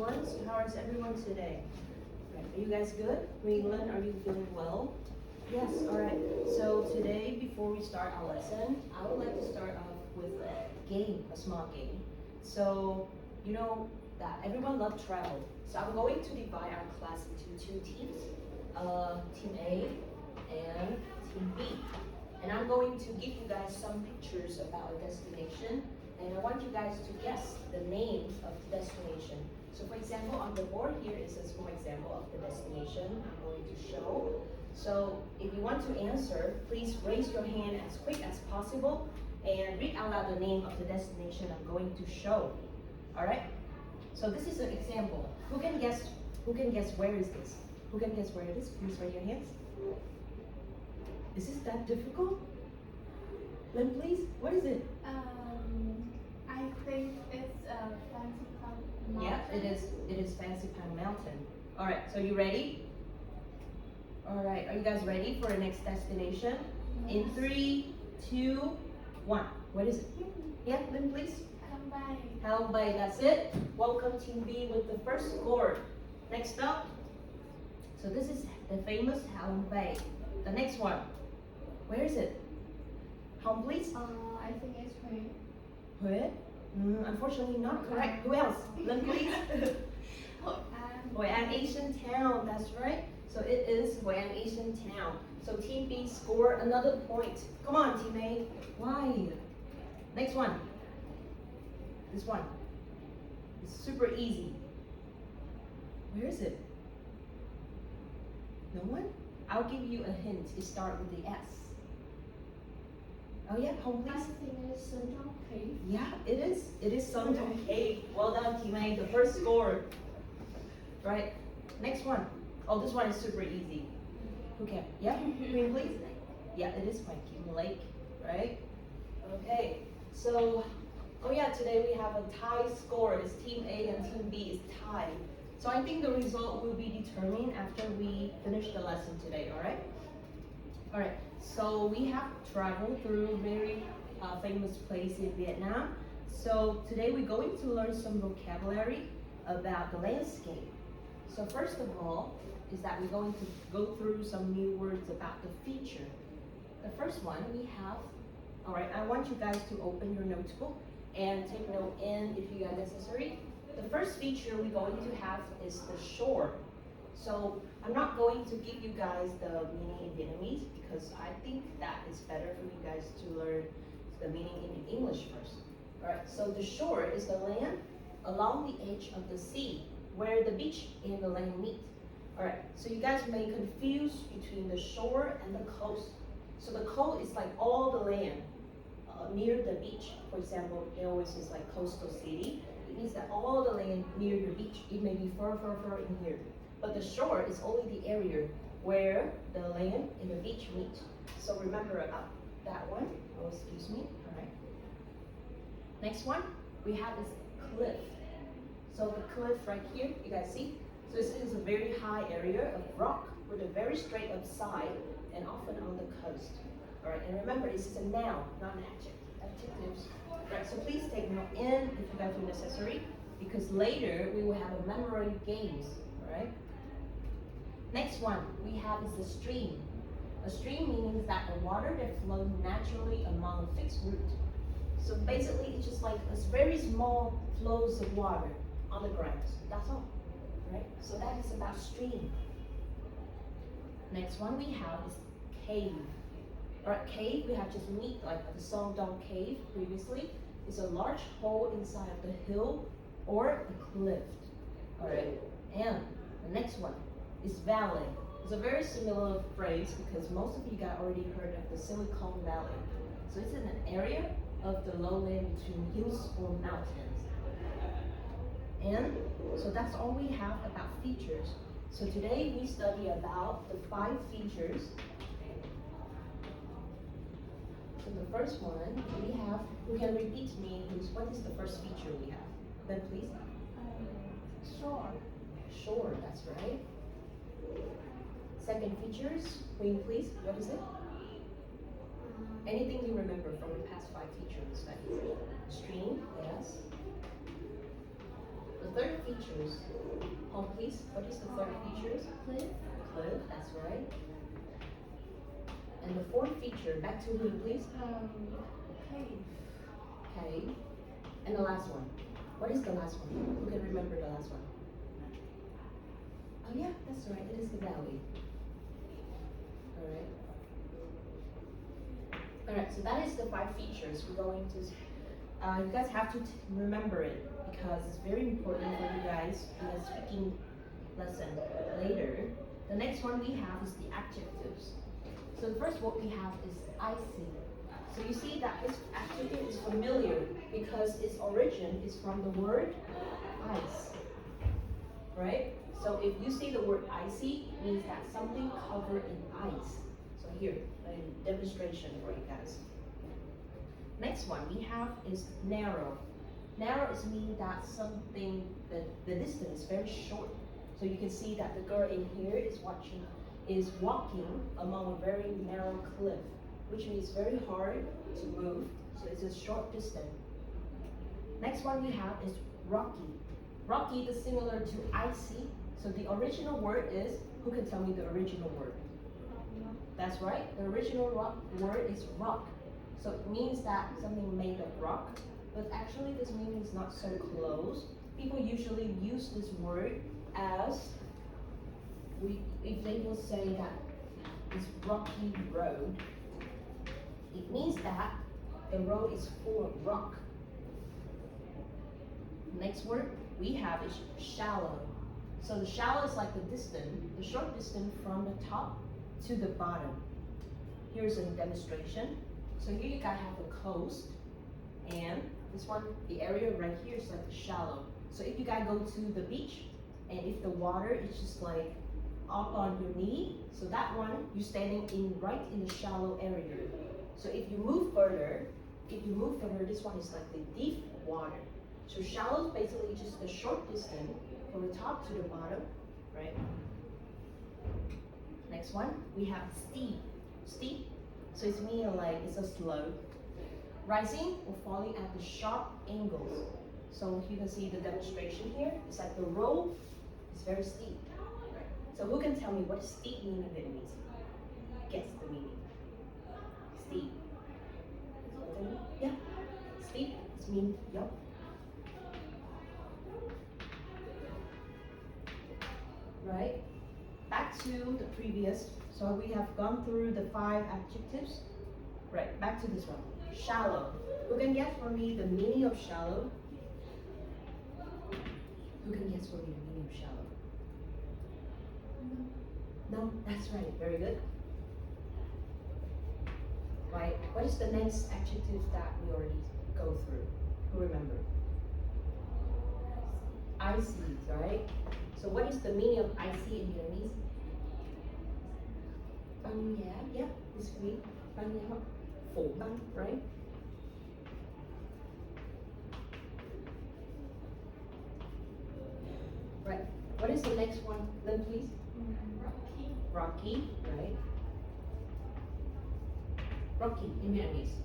everyone. So how is everyone today? Are you guys good? England, are you feeling well? Yes, all right. So today, before we start our lesson, I would like to start off with a game, a small game. So, you know that everyone loves travel. So I'm going to divide our class into two teams, Team A and Team B. And I'm going to give you guys some pictures about a destination, and I want you guys to guess the name of the destination. So for example, on the board here is a small example of the destination I'm going to show. So if you want to answer, please raise your hand as quick as possible and read out loud the name of the destination I'm going to show. All right? So this is an example. Who can guess where is this? Who can guess where it is? Please raise your hands. Is this that difficult? Lynn, please, what is it? I think it's Fancy Mountain. Yeah, it is. It is Fancy Pine Mountain. All right, so you ready? All right, are you guys ready for the next destination? Yes. In 3, 2, 1. What is it? Yeah, Lynn, please. Halong Bay. Halong Bay, that's it. Welcome Team B with the first score. Next up, so this is the famous Halong Bay. The next one, where is it? Home, please. I think it's Hue. Hue? Unfortunately not correct. Who else? Lynn, please. Hoi An Asian Town, that's right. So it is Hoi An Asian Town. So Team B score another point. Come on, Team A. Why? Next one. This one. It's super easy. Where is it? No one? I'll give you a hint. It starts with the S. Oh yeah, home I please. think it's Sundong Cave. Yeah, it is. It is Sundong Cave. Well done, Team A. The first score. Right. Next one. Oh, this one is super easy. Who can? Yeah, Green, please. Yeah, it is Waikiki Lake. Right. Okay. So, oh yeah, today we have a tie score. It's Team A and Team B is tied. So I think the result will be determined after we finish the lesson today. All right. All right. So we have traveled through very famous place in Vietnam. So today we're going to learn some vocabulary about the landscape. So first of all is that we're going to go through some new words about the feature. The first one we have, all right, I want you guys to open your notebook and take note in if you are necessary. The first feature we're going to have is the shore. So I'm not going to give you guys the meaning in Vietnamese because I think that is better for you guys to learn the meaning in English first. All right, so the shore is the land along the edge of the sea where the beach and the land meet. All right, so you guys may confuse between the shore and the coast. So the coast is like all the land near the beach. For example, there always is like coastal city. It means that all the land near your beach. It may be far in here. But the shore is only the area where the land and the beach meet. So remember about that one. Oh, excuse me. All right. Next one we have is cliff. So the cliff right here, you guys see? So this is a very high area of rock with a very straight up side and often on the coast. All right, and remember this is a noun, not an adjective. Adjectives. All right, so please take note in if you guys feel necessary, because later we will have a memory games. All right. Next one we have is the stream. A stream means that the water that flows naturally along a fixed route. So basically it's just like a very small flows of water on the ground. That's all. Right? So that is about stream. Next one we have is cave. Alright, cave we have just meet like the Songdong Cave previously. It's a large hole inside of the hill or a cliff. Alright, and the next one is valley. It's a very similar phrase because most of you guys already heard of the Silicon Valley. So it's in an area of the lowland between hills or mountains. And so that's all we have about features. So today we study about the 5 features. So the first one we have, who can repeat to me, what is the first feature we have? Then please. Shore. Shore, that's right. Second features, Queen, please, what is it? Anything you remember from the past 5 features studies? Stream, yes. The third features. Home, please. What is the third features? Cliff. Cliff, that's right. And the fourth feature, back to who, please? Cave. Cave. And the last one. What is the last one? Who can remember the last one? Oh yeah, that's right. It is the valley. Alright. Alright, so that is the 5 features. We're going to, you guys have to remember it because it's very important for you guys in the speaking lesson later. The next one we have is the adjectives. So the first word we have is icy. So you see that this adjective is familiar because its origin is from the word ice, right? So if you see the word icy, it means that something covered in ice. So here, a demonstration for you guys. Next one we have is narrow. Narrow is mean that something, the distance is very short. So you can see that the girl in here is walking among a very narrow cliff, which means very hard to move. So it's a short distance. Next one we have is rocky. Rocky is similar to icy. So the original word is, who can tell me the original word? That's right, the original word is rock. So it means that something made of rock, but actually this meaning is not so close. People usually use this word as, if they will say that it's rocky road, it means that the road is full of rock. Next word we have is shallow. So the shallow is like the distance, the short distance from the top to the bottom. Here's a demonstration. So here you guys have the coast, and this one, the area right here is like the shallow. So if you guys go to the beach, and if the water is just like up on your knee, so that one, you're standing right in the shallow area. So if you move further, this one is like the deep water. So shallow is basically just the short distance from the top to the bottom, right? Next one, we have steep. Steep, so it's meaning like it's a slope. Rising or falling at the sharp angles. So you can see the demonstration here. It's like the road is very steep. So who can tell me what steep mean in Vietnamese? Guess the meaning. Steep. Yeah. Steep is mean yup. Right? Back to the previous. So we have gone through the 5 adjectives. Right, back to this one. Shallow. Who can guess for me the meaning of shallow? Who can guess for me the meaning of shallow? No, that's right. Very good. Right. What is the next adjective that we already go through? Who remember? Icy, right? So what is the meaning of icy in Vietnamese? Băng giá, yeah, this week. Băng giá, phủ băng, right? Right. What is the next one, then please? Rocky. Rocky, right? Rocky in Vietnamese.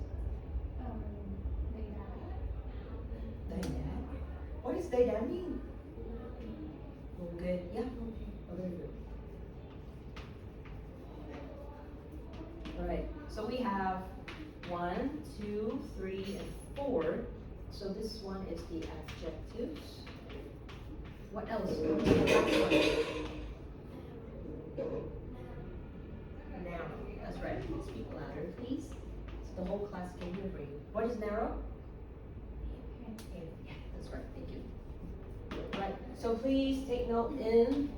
Đầy đá. Đầy đá. What does đầy đá mean? Good, yeah. Oh, very good. Alright, so we have 1, 2, 3, and 4. So this one is the adjectives. What else? What's the last one? Narrow. That's right. Speak louder, please. So the whole class can hear you. What is narrow? Okay. Yeah, that's right. Thank you. Right. So please take note in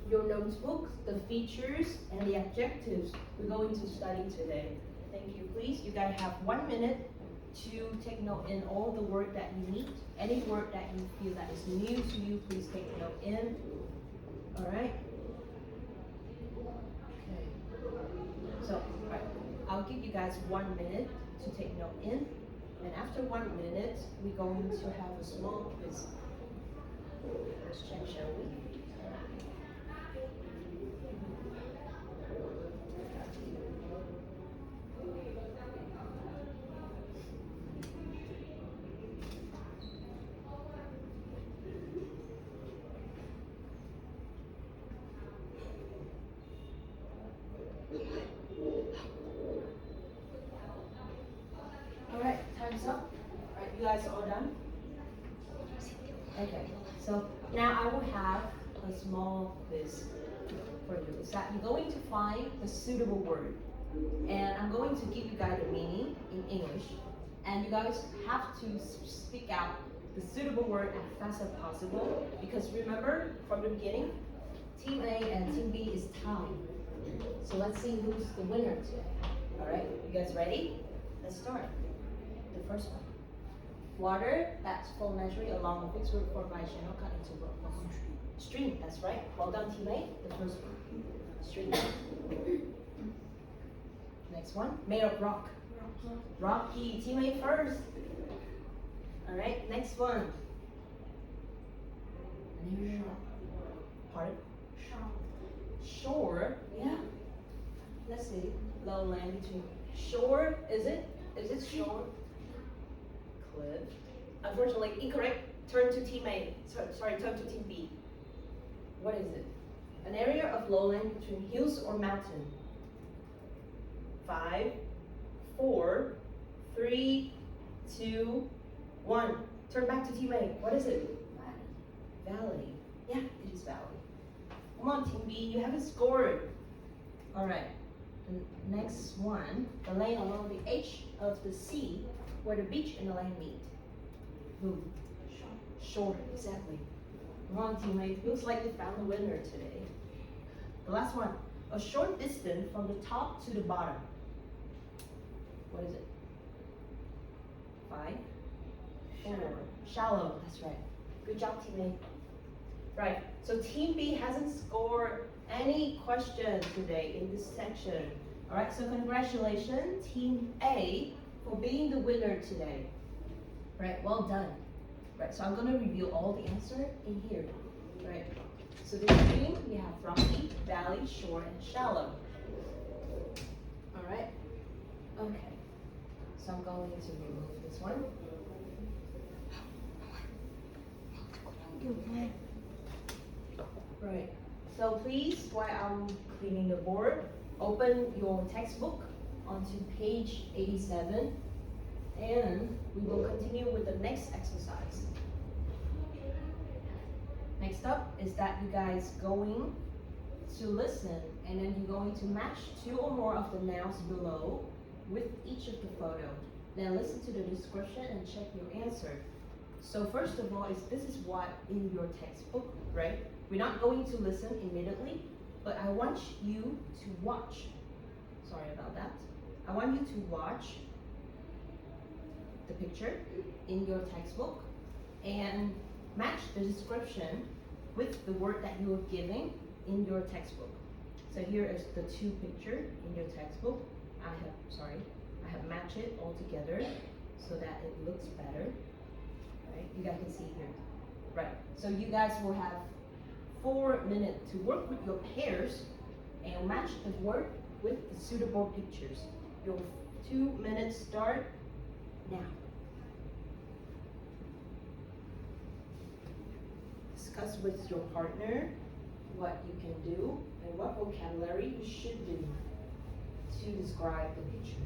your notebook, the features and the adjectives we're going to study today. Thank you. Please, you guys have 1 minute to take note in all the word that you need. Any word that you feel that is new to you, please take note in. All right. Okay. So, all right. I'll give you guys 1 minute to take note in, and after 1 minute, we're going to have a small quiz. Let's check, shall we? So now I will have a small quiz for you. Is that you're going to find the suitable word, and I'm going to give you guys the meaning in English, and you guys have to speak out the suitable word as fast as possible. Because remember from the beginning, Team A and Team B is tied. So let's see who's the winner today. All right, you guys ready? Let's start. The first one. Water that's full naturally along a fixed route or by channel cut into road. Stream, that's right. Well done, Team A. The first one. Stream. Next one. Made of rock. Rocky. Team A first. All right. Next one. Pardon? Shore. Yeah. Let's see. Lowland between. Shore. Is it? Is it shore? Cliff. Unfortunately, incorrect. Turn to Team A. Sorry, turn to Team B. What is it? An area of lowland between hills or mountain. 5, 4, 3, 2, 1. Turn back to Team A. What is it? Valley. Yeah, it is valley. Come on, Team B. You haven't scored. All right. The next one. The lane along the edge of the sea where the beach and the land meet. Boom. Shore. Exactly. Come on, Team A. Looks like we found the winner today. The last one. A short distance from the top to the bottom. What is it? 5, 4. Shallow. That's right. Good job, Team A. Right. So Team B hasn't scored any questions today in this section. All right. So congratulations, Team A, for being the winner today. Right. Well done. Right. So I'm gonna review all the answer in here. Right. So the stream we have rocky, valley, shore, and shallow. All right. Okay. So I'm going to remove this one. Right. So please, while I'm cleaning the board, open your textbook onto page 87, and we will continue with the next exercise. Next up is that you guys going to listen, and then you're going to match 2 or more of the nouns below with each of the photo. Then listen to the description and check your answer. So first of all, this is what in your textbook, right? We're not going to listen immediately, but I want you to watch. Sorry about that. I want you to watch the picture in your textbook and match the description with the word that you are giving in your textbook. So here is the 2 pictures in your textbook. I have matched it all together so that it looks better. Right? You guys can see here. Right. So you guys will have 4 minutes to work with your pairs and match the word with the suitable pictures. Your 2 minutes start now. Discuss with your partner what you can do and what vocabulary you should do to describe the pictures.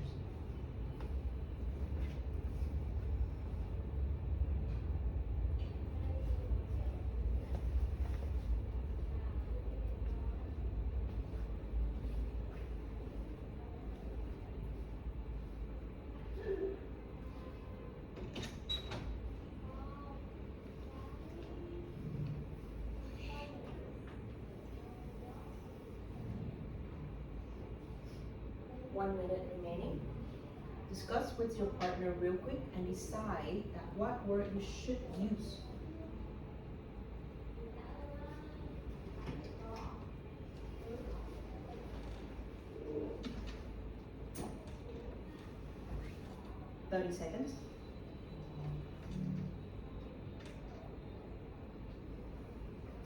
One minute remaining. Discuss with your partner real quick and decide that what word you should use. "30 seconds.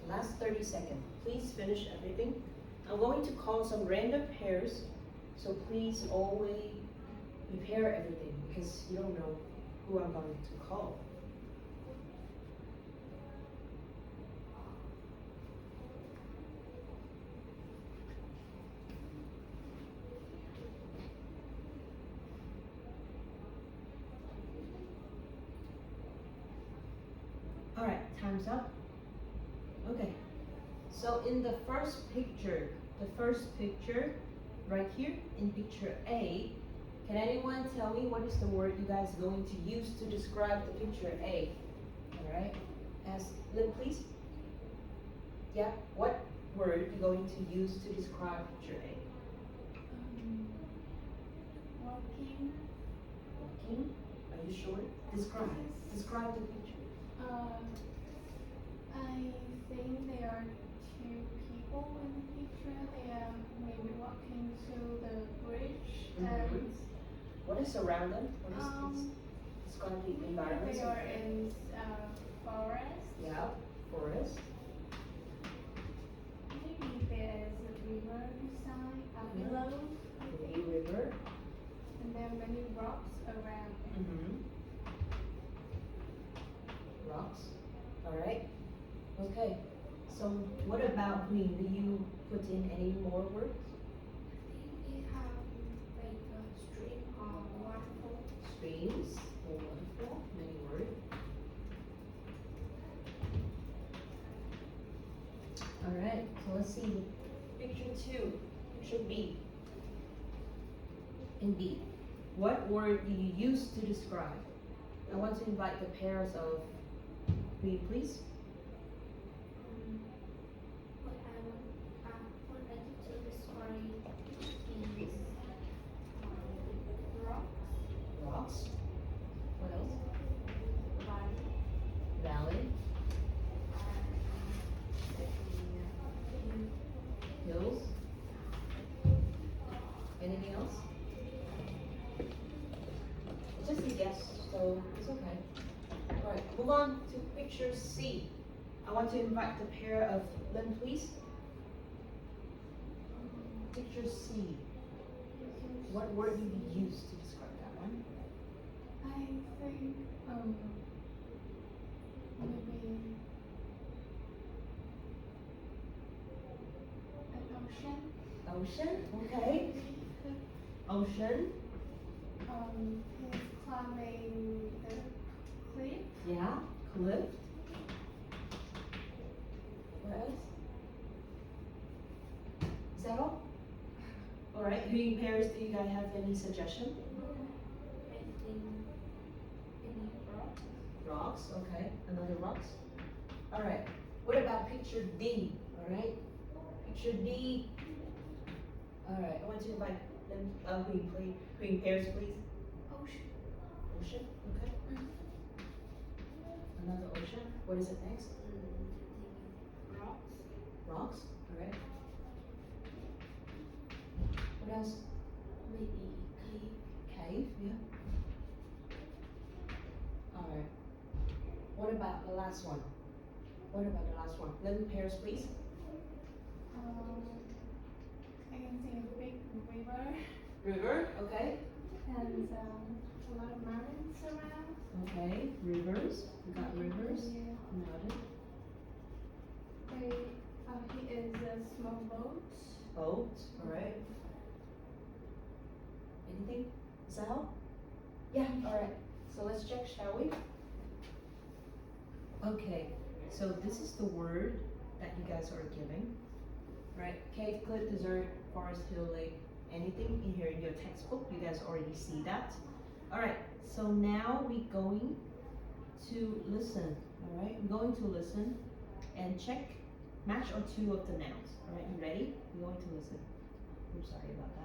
Last 30 seconds. Please finish everything. I'm going to call some random pairs, so please always prepare everything because you don't know who I'm going to call. All right, time's up. Okay. So in the first picture, right here in picture A, can anyone tell me what is the word you guys are going to use to describe the picture A? Alright, ask Lynn please. Yeah, what word you going to use to describe picture A? Walking. Walking, are you sure? Describe the picture. I think there are two people in the picture. They are maybe walking to the bridge and What is around them? What is this? Describe the environment. they are in forest. Yeah, forest. Maybe there is a river beside below, I A think. river. And there are many rocks around. Rocks. Alright. Okay. So what about green? Do you put in any more words? We have like a stream or waterfall. Streams or waterfall? Many words. Alright, so let's see. Picture 2. Picture B. In B. What word do you use to describe? I want to invite the pairs of green, please. What I need to describe is rocks, Rocks. What else? valley, Valley. Hills. Anything else? Just a guess, so it's okay. Alright, move on to picture C. I want to invite the pair of Lynn, please. Picture C. What word do you use to describe that one? I think maybe an ocean. Ocean, okay. Ocean, He's climbing the cliff. yeah. Cliff. What else? Is that all? Alright, green pairs, do you guys have any suggestion? I think any rock. Rocks, okay. Another rocks. Alright, what about picture D? Alright, picture D. Alright, I want to invite them, green pairs, please. Ocean. Ocean, okay. Another ocean. What is it next? Rocks. Rocks, alright. What else? Maybe cave. Cave, yeah. Alright. What about the last one? What about the last one? 11 pairs, please. I can see a big river River, okay. and a lot of mountains around. Okay, rivers. We got rivers. Yeah. Noted. He is a small boat. Boat, alright. Anything? Is that all? Yeah, alright. So let's check, shall we? Okay, so this is the word that you guys are giving. Right? Cave, cliff, desert, forest, hill, lake, anything in here in your textbook. You guys already see that. Alright, so now we're going to listen. Alright, we're going to listen and check match or two of the nouns. Alright, you ready? We're going to listen. I'm sorry about that.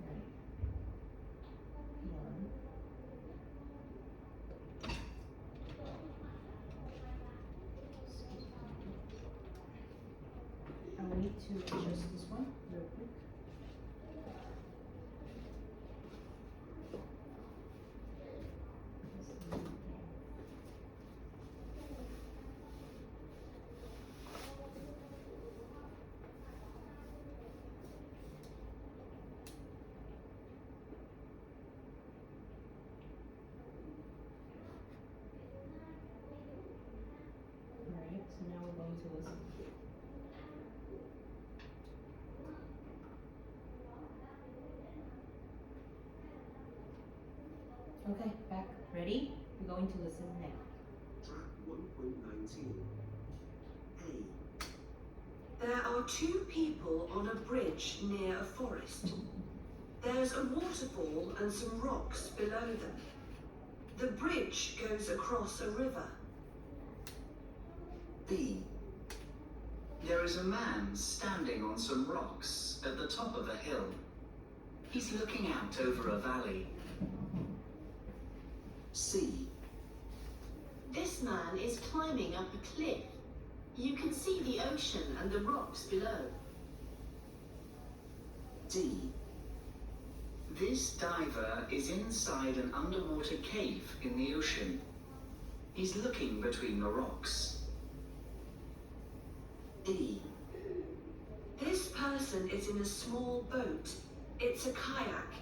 Ready? One. I will need to adjust this one real quick. Alright, so now we're going to listen. Okay, back. Ready? We're We're going to listen now. Track 1.19. A. There are two people on a bridge near a forest. There's a waterfall and some rocks below them. The bridge goes across a river. B. There is a man standing on some rocks at the top of a hill. He's looking out over a valley. C. This man is climbing up a cliff. You can see the ocean and the rocks below. D. This diver is inside an underwater cave in the ocean. He's looking between the rocks. E. This person is in a small boat. It's a kayak.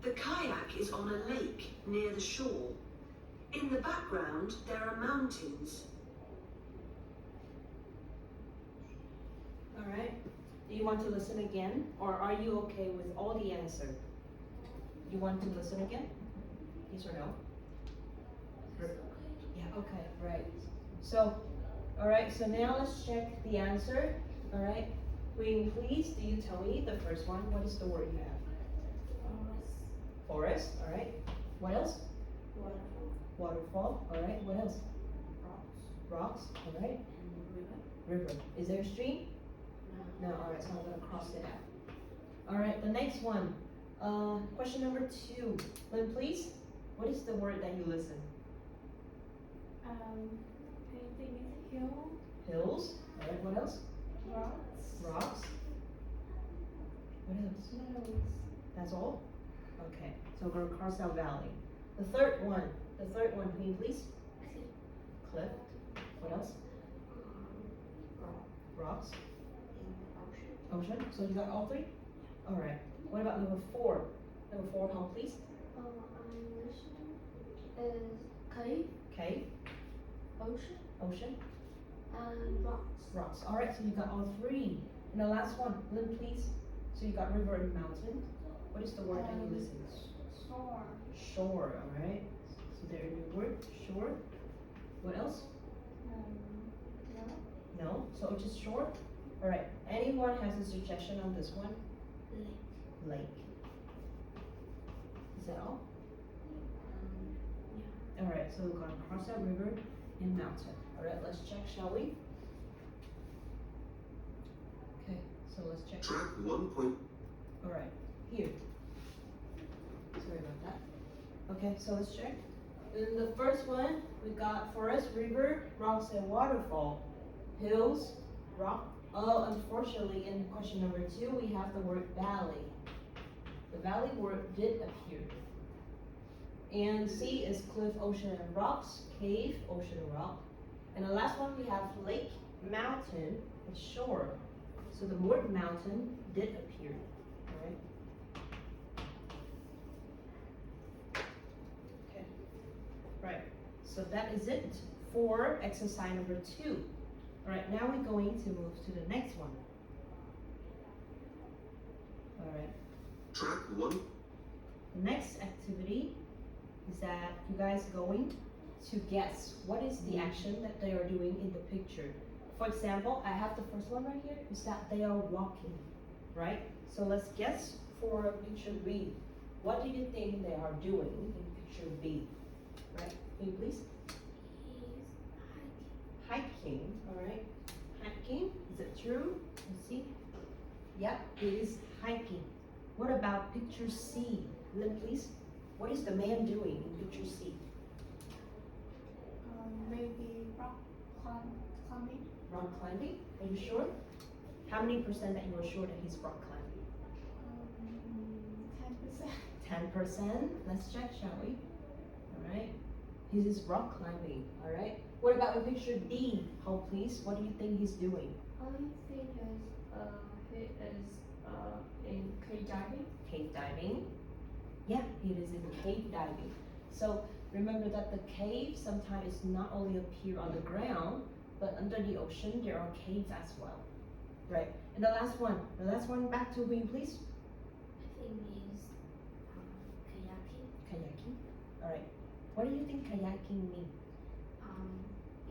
The kayak is on a lake near the shore. In the background, there are mountains. All right. Do you want to listen again, or are you okay with all the answer? You want to listen again? Yes or no? Yeah. Okay. Right. So, all right. So now let's check the answer. All right. Wing, please. Do you tell me the first one? What is the word you have? Forest. All right. What else? Waterfall. Waterfall. All right. What else? Rocks. Rocks. All right. And river. River. Is there a stream? No. All right. So I'm gonna cross it out. All right. The next one. Question number 2. Lynn, please. What is the word that you listen? I think it's hill. Hills. All right. What else? Rocks. Rocks. What else? Meadows. That's all? Okay. So we're gonna cross out valley. The third one. Queen, please. Cliff. What else? Rocks. Ocean. So you got all 3? All right. What about number 4? Number 4, home, please. Is cave, Cave. ocean, Ocean. and rocks. Rocks. All right. So you got all 3. And the last one, Lynn, please. So you got river and mountain. What is the word that you listen? Shore. Shore. All right. So there's your word. Shore. What else? No. No. So it's just shore. All right. Anyone has a suggestion on this one? Lake. Lake. Is that all? Yeah. All right. So we're gonna cross out river and mountain. All right. Let's check, shall we? Okay. So let's check. Track 1. All right. Here. Sorry about that. Okay. So let's check. In the first one, we got forest, river, rocks, and waterfall. Hills, rock. Oh, unfortunately, in question number 2, we have the word valley. The valley word did appear. And C is cliff, ocean, and rocks. Cave, ocean, rock. And the last one, we have lake, mountain, and shore. So the word mountain did appear. All right. Okay. Right. So that is it for exercise number 2. All right, now we're going to move to the next one. All right, Track 1. the next activity is that you guys going to guess what is the action that they are doing in the picture. For example, I have the first one right here, is that they are walking, right? So let's guess for picture B. What do you think they are doing in picture B? Right, can you please? Hiking, all right. Hiking, is it true? Let's see. Yep, it is hiking. What about picture C? Lynn, please. What is the man doing in picture C? Maybe rock climbing. Rock climbing? Are you sure? How many percent that you are sure that he's rock climbing? 10%. 10%. Let's check, shall we? All right. He is rock climbing. All right. What about in picture D? Hold, please. What do you think he's doing? I think he is in cave diving. Cave diving. Yeah, he is in cave diving. So remember that the cave sometimes not only appear on the ground, but under the ocean there are caves as well. Right. And the last one back to Wing, please. I think is kayaking. Kayaking. All right. What do you think kayaking means?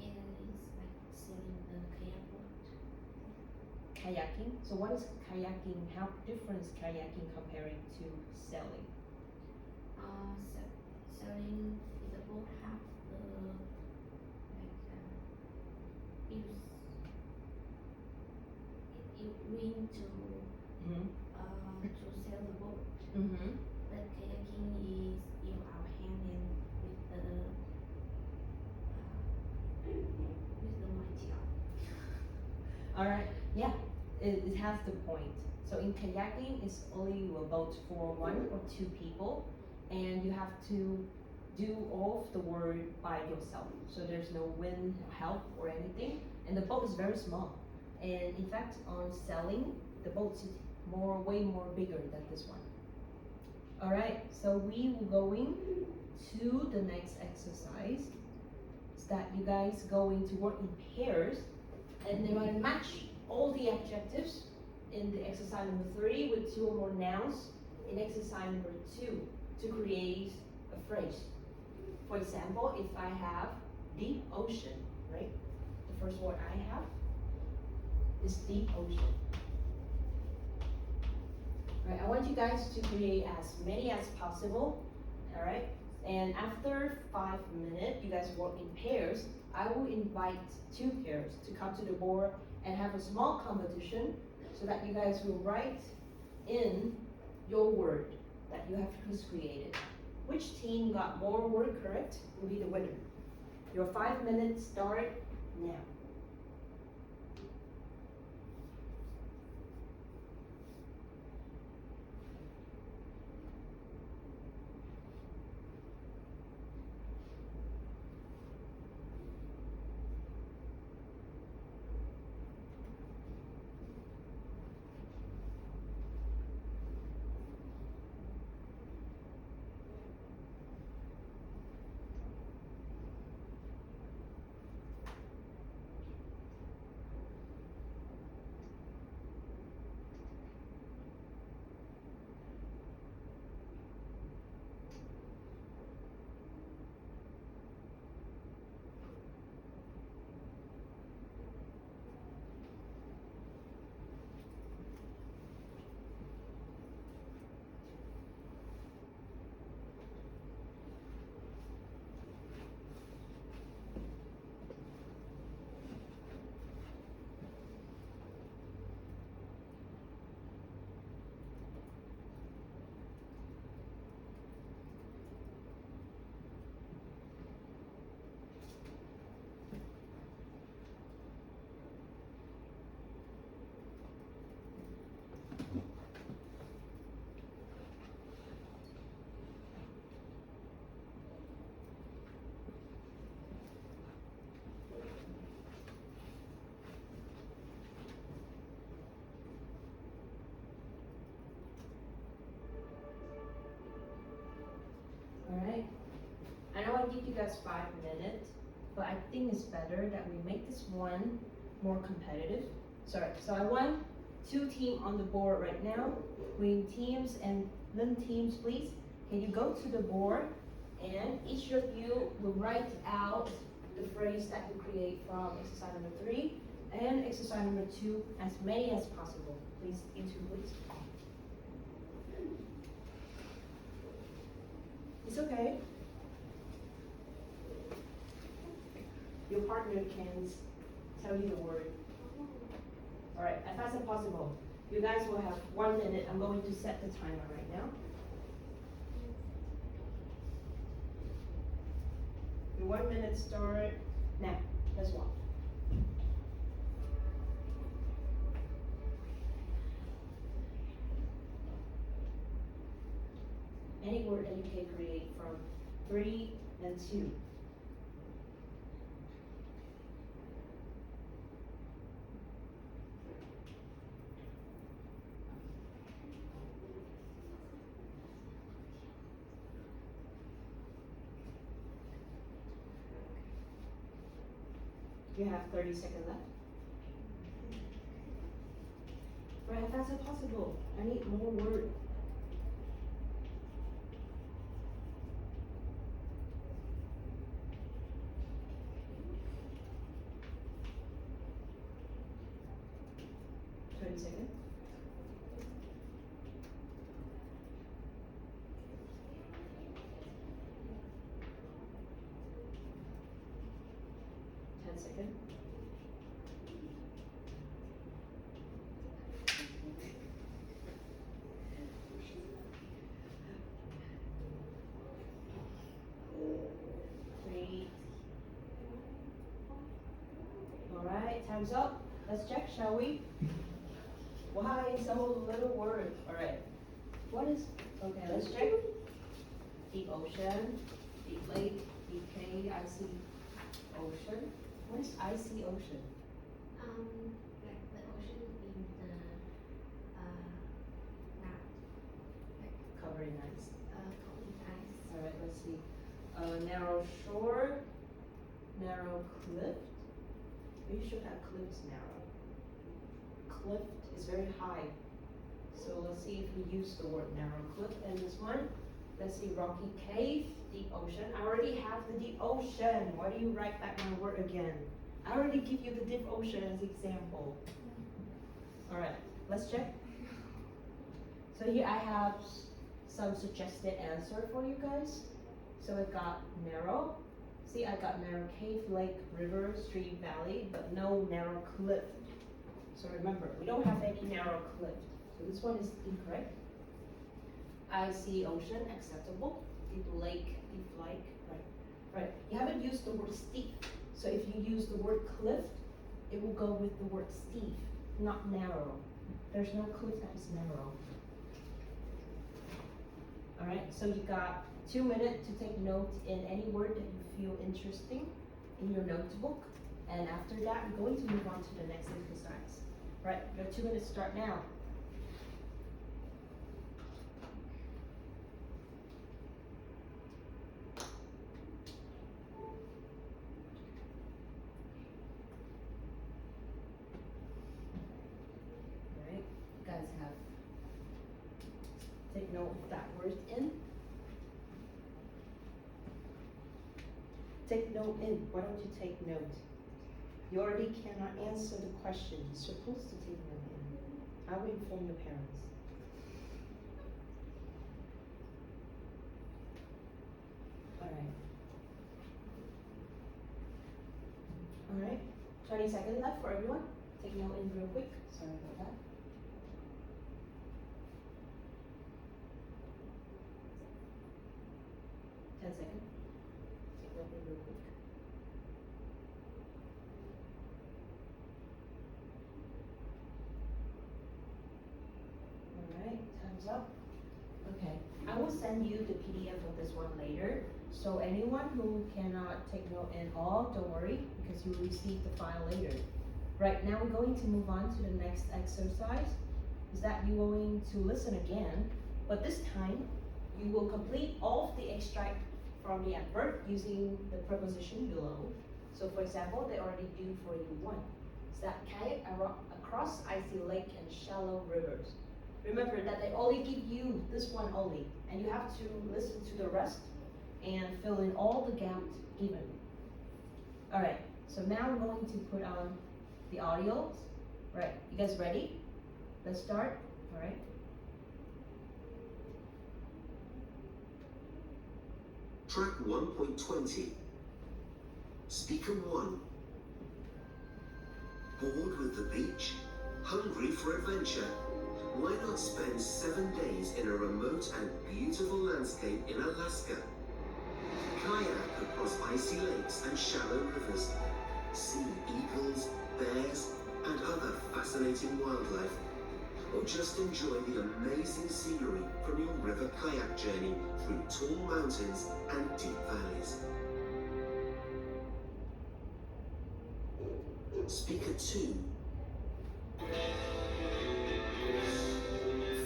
It is like sailing the kayak boat. Kayaking. So what is kayaking? How different is kayaking comparing to sailing? Sailing the boat have the you wind to Mm-hmm. to sail the boat. Mm-hmm. But kayaking is in our hand and with the mighty arm. All right. Yeah, it has the point. So in kayaking, it's only a boat for 1 or 2 people, and you have to do all of the work by yourself. So there's no wind help or anything, and the boat is very small. And in fact, on sailing, the boat is way more bigger than this one. All right. So we will going to the next exercise. Is that you guys going to work in pairs, and they're going to match all the adjectives in the exercise number 3 with 2 or more nouns in exercise number 2 to create a phrase. For example, if I have deep ocean, right? The first word I have is deep ocean. Right, I want you guys to create as many as possible, all right? And after 5 minutes, you guys work in pairs. I will invite 2 pairs to come to the board and have a small competition so that you guys will write in your word that you have just created. Which team got more word correct will be the winner. Your 5 minutes start now. Alright, I know I give you guys 5 minutes, but I think it's better that we make this one more competitive. Sorry, so I want 2 teams on the board right now. Green teams and blue teams, please. Can you go to the board and each of you will write out the phrase that you create from exercise number 3 and exercise number 2, as many as possible. Please, you two, please. It's okay. Your partner can tell you the word. Alright, as fast as possible. You guys will have 1 minute. I'm going to set the timer right now. Your 1 minute start now. Let's walk. Any word that you can create from 3 and 2. You have 30 seconds left. Right, as fast as possible. I need more words. 20 seconds. Second. Three. Alright, time's up. Let's check, shall we? Why is a whole little word? Alright. What is, okay, let's check. Deep ocean, deep lake, deep cave, icy ocean. What is icy ocean? Like the ocean in the map, like Covered in ice. coated ice. Alright, let's see. Narrow shore, narrow cliff. We should have cliffs narrow. Cliff is very high. So let's see if we use the word narrow cliff in this one. Let's see, rocky cave, deep ocean. I already have the deep ocean. Why do you write back my word again? I already give you the deep ocean as example. Alright, let's check. So here I have some suggested answer for you guys. So I got narrow. See, I got narrow cave, lake, river, stream, valley, but no narrow cliff. So remember, we don't have any narrow cliff. So this one is incorrect. Icy ocean, acceptable. Deep lake, right. Right, you haven't used the word steep. So if you use the word cliff, it will go with the word steep, not narrow. There's no cliff that is narrow. Alright, so you got 2 minutes to take note in any word that you feel interesting in your notebook. And after that, we're going to move on to the next exercise. Right, your 2 minutes start now. Alright, you guys have take note of that word in. Take note in. Why don't you take note? You already cannot answer the question. You're supposed to take note in. I will inform your parents. Alright. Alright. 20 seconds left for everyone. Take note in real quick. Sorry about that. Second. Take note in real quick. Alright, time's up. Okay, I will send you the PDF of this one later. So anyone who cannot take note in all, don't worry, because you will receive the file later. Right, now we're going to move on to the next exercise. Is that you're going to listen again, but this time you will complete all of the extract from the adverb using the preposition below. So for example, they already do for you one. Is that kayak across icy lake and shallow rivers. Remember that they only give you this one only, and you have to listen to the rest and fill in all the gaps given. Alright, so now I'm going to put on the audios. Right, you guys ready? Let's start. Alright. Track 1.20. Speaker 1. Bored with the beach? Hungry for adventure? Why not spend 7 days in a remote and beautiful landscape in Alaska? Kayak across icy lakes and shallow rivers. See eagles, bears, and other fascinating wildlife. Or just enjoy the amazing scenery from your river kayak journey through tall mountains and deep valleys. Speaker 2.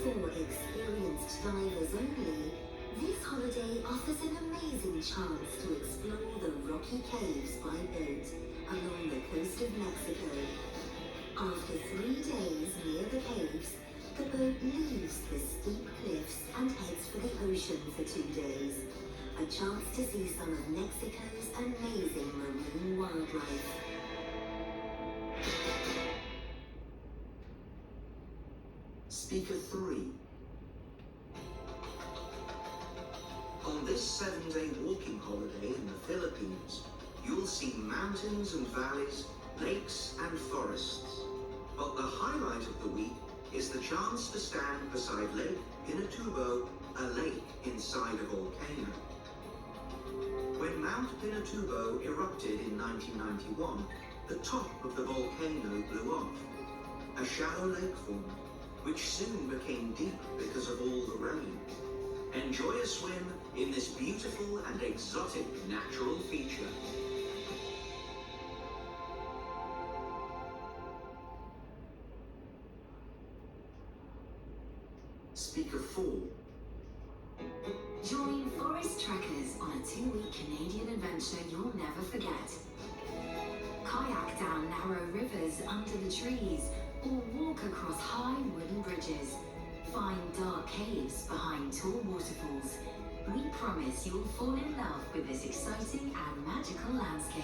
For experienced divers only, this holiday offers an amazing chance to explore the rocky caves by boat along the coast of Mexico. After 3 days near the caves, the boat leaves the steep cliffs and heads for the ocean for 2 days. A chance to see some of Mexico's amazing marine wildlife. Speaker 3. On this 7-day walking holiday in the Philippines, you'll see mountains and valleys, lakes and forests. But the highlight of the week is the chance to stand beside Lake Pinatubo, a lake inside a volcano. When Mount Pinatubo erupted in 1991, the top of the volcano blew off. A shallow lake formed, which soon became deep because of all the rain. Enjoy a swim in this beautiful and exotic natural feature. Speaker 4. Join Forest Trekkers on a 2-week Canadian adventure you'll never forget. Kayak down narrow rivers under the trees, or walk across high wooden bridges. Find dark caves behind tall waterfalls. We promise you'll fall in love with this exciting and magical landscape.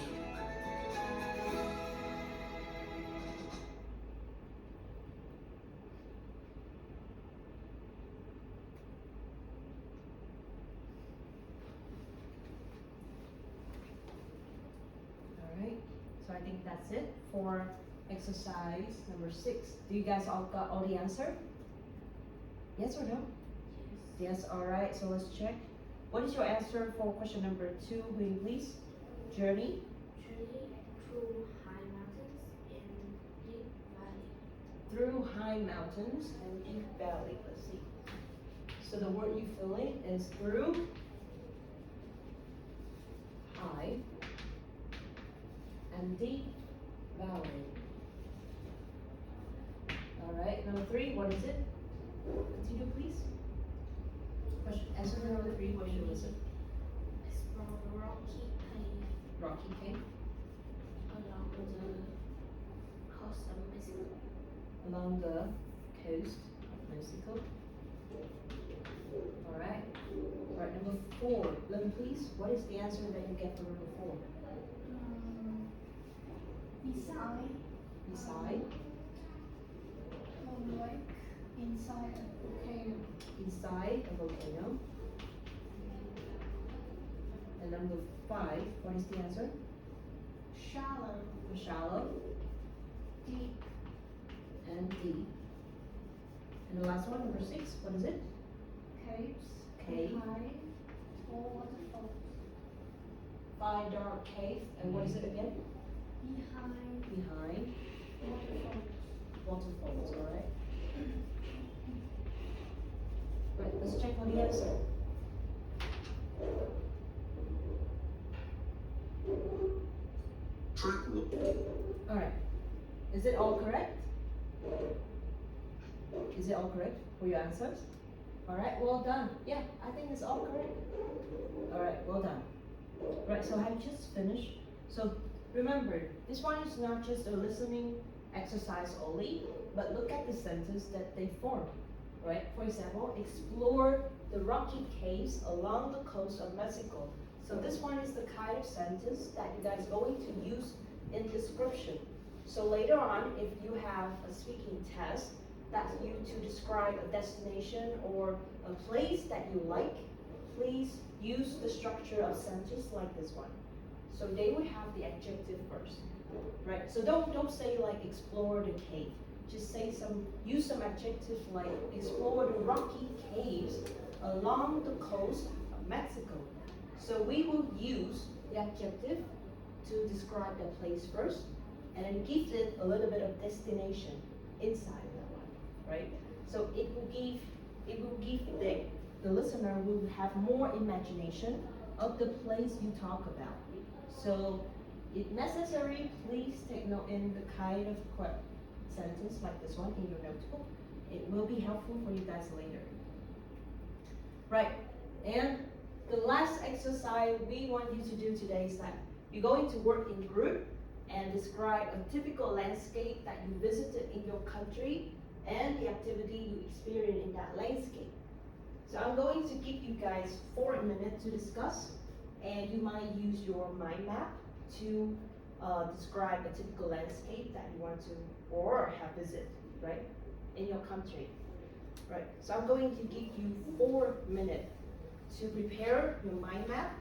Alright, so I think that's it for exercise number 6. Do you guys all got all the answer? Yes or no? Yes, alright, so let's check. What is your answer for question number 2, Huing, please? Journey? Journey through high mountains and deep valley. Through high mountains and deep valley. Let's see. So the word you fill in is through high and deep valley. Alright, number 3, what is it? Continue, please. Question, answer to number 3, what was it? Explore the rocky cave Rocky Cave. along the coast of Mexico. Along the coast of Mexico. Alright. Alright, number 4. Lynn, please. What is the answer that you get for number 4? Beside Beside, a lake inside a volcano. inside a volcano. And number 5, what is the answer? Shallow, Shallow deep, and deep. And the last one, number 6, what is it? caves, Cave. behind, or waterfalls. 5 dark cave. And what is it again? Behind Behind waterfalls. waterfalls, alright? Right, let's check on the answer. Track 1. Alright. Is it all correct? Is it all correct for your answers? Alright, well done. Yeah, I think it's all correct. Alright, well done. Right, so I just finished. So remember, this one is not just a listening exercise only, but look at the sentence that they form. Right? For example, explore the rocky caves along the coast of Mexico. So this one is the kind of sentence that you guys are going to use in description. So later on, if you have a speaking test that's you to describe a destination or a place that you like, please use the structure of sentence like this one. So they would have the adjective first, right? So don't say like explore the cave. Just say use some adjective like explore the rocky caves along the coast of Mexico. So we will use the adjective to describe the place first, and then give it a little bit of destination inside that one, right? So it will give the listener will have more imagination of the place you talk about. So if necessary, please take note in the kind of sentence like this one in your notebook. It will be helpful for you guys later. Right, and the last exercise we want you to do today is that you're going to work in group and describe a typical landscape that you visited in your country and the activity you experienced in that landscape. So I'm going to give you guys 4 minutes to discuss, and you might use your mind map to describe a typical landscape that you want to or have visit, right, in your country. Right, so I'm going to give you 4 minutes to prepare your mind map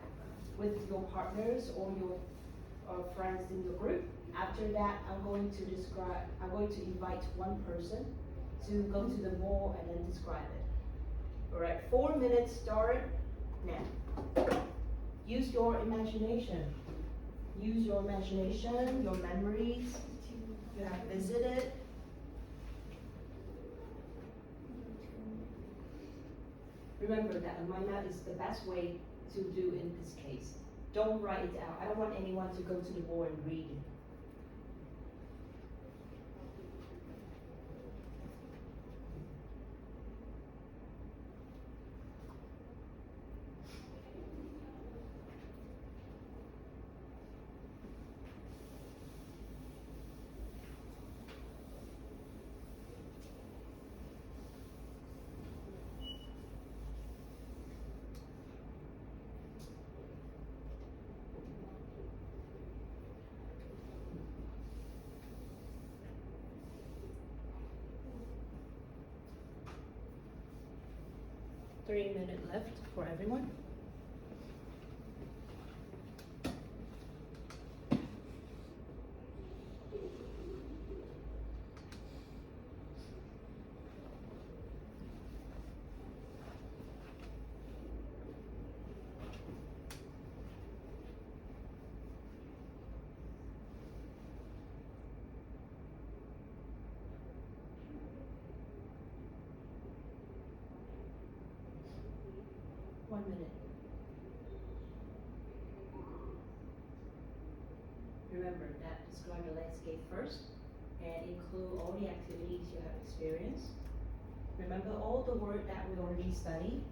with your partners or your friends in your group. After that, I'm going to invite one person to go to the wall and then describe it. All right, 4 minutes start now. Use your imagination. Use your imagination, your memories you have visited. Remember that a mind map is the best way to do in this case. Don't write it out. I don't want anyone to go to the board and read it. Three minutes left for everyone. One minute. Remember that describe the landscape first and include all the activities you have experienced. Remember all the words that we already studied.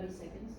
Seconds.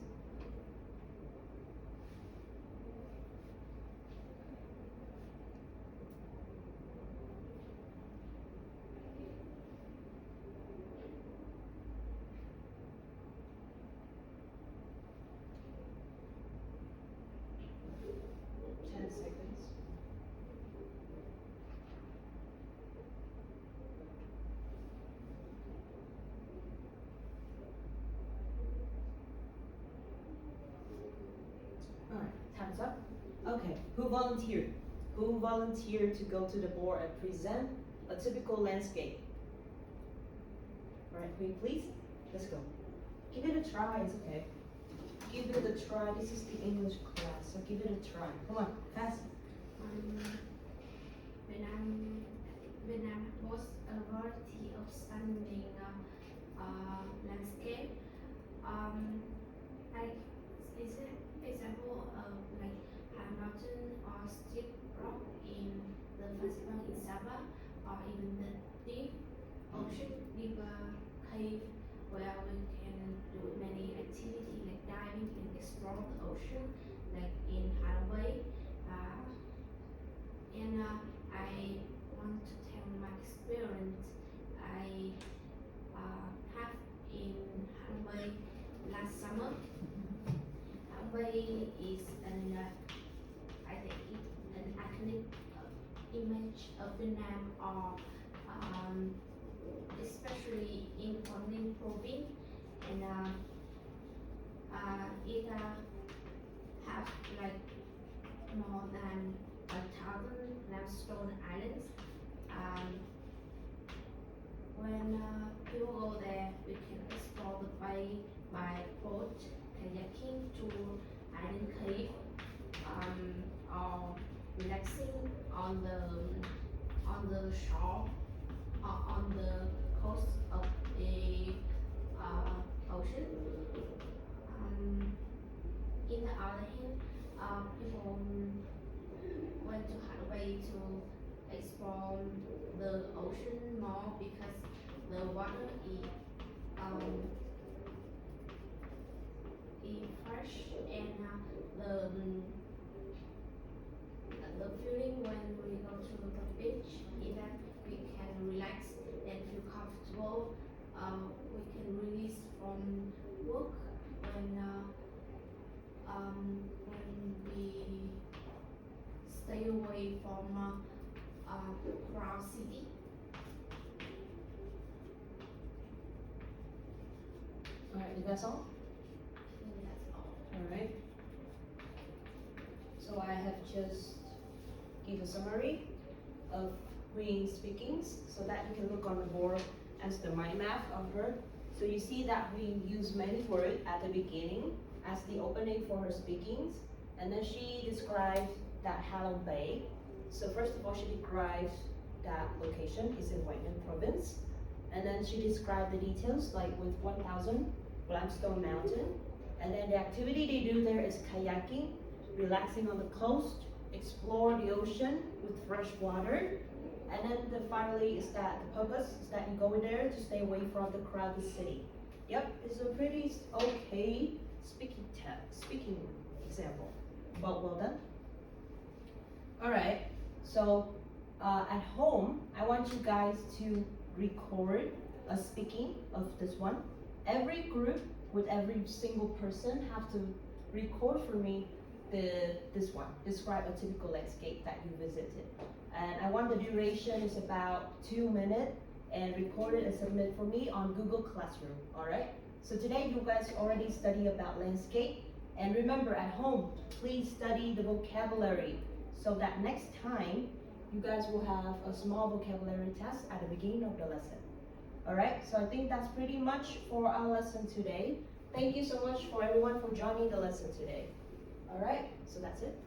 Time's up. Okay, who volunteered? Who volunteered to go to the board and present a typical landscape? Alright, Queen, please? Let's go. Give it a try, it's okay. Give it a try. This is the English class, so give it a try. Come on, fast. Vietnam boasts a variety of stunning landscape. Like example of like high mountain or steep rock in the festival in Sabah, or even the deep ocean river cave where we can do many activities like diving and explore the ocean, like in Hanoi. I want to tell my experience I have in Hanoi last summer. Hanoi is I think an iconic image of Vietnam, or especially in Quảng Ninh province, and it have like more than 1,000 limestone islands. When people go there, we can explore the bay by boat, kayaking to island cave, or relaxing on the shore, or on the coast of the ocean. In the other hand, people went to Hanoi to explore the ocean more because the water is fresh, and the feeling when we go to the beach is that we can relax and feel comfortable we can release from work when we stay away from crowd city. Alright, is that all? I think that's all. Alright. So I have just give a summary of Queen's speakings so that you can look on the board as the mind map of her. So you see that we use many words at the beginning as the opening for her speakings, and then she describes that Halong Bay. So first of all, she describes that location is in Huainan province, and then she described the details like with 1,000 limestone mountain, and then the activity they do there is kayaking, relaxing on the coast, explore the ocean with fresh water, and then finally is that the purpose is that you go in there to stay away from the crowded city. Yep, it's a pretty okay speaking example, but well done. Alright, so at home, I want you guys to record a speaking of this one. Every group with every single person have to record for me this one. Describe a typical landscape that you visited. And I want the duration is about 2 minutes, and record it and submit for me on Google Classroom, alright? So today you guys already study about landscape, and remember at home, please study the vocabulary so that next time you guys will have a small vocabulary test at the beginning of the lesson. Alright, so I think that's pretty much for our lesson today. Thank you so much for everyone for joining the lesson today. Alright, so that's it.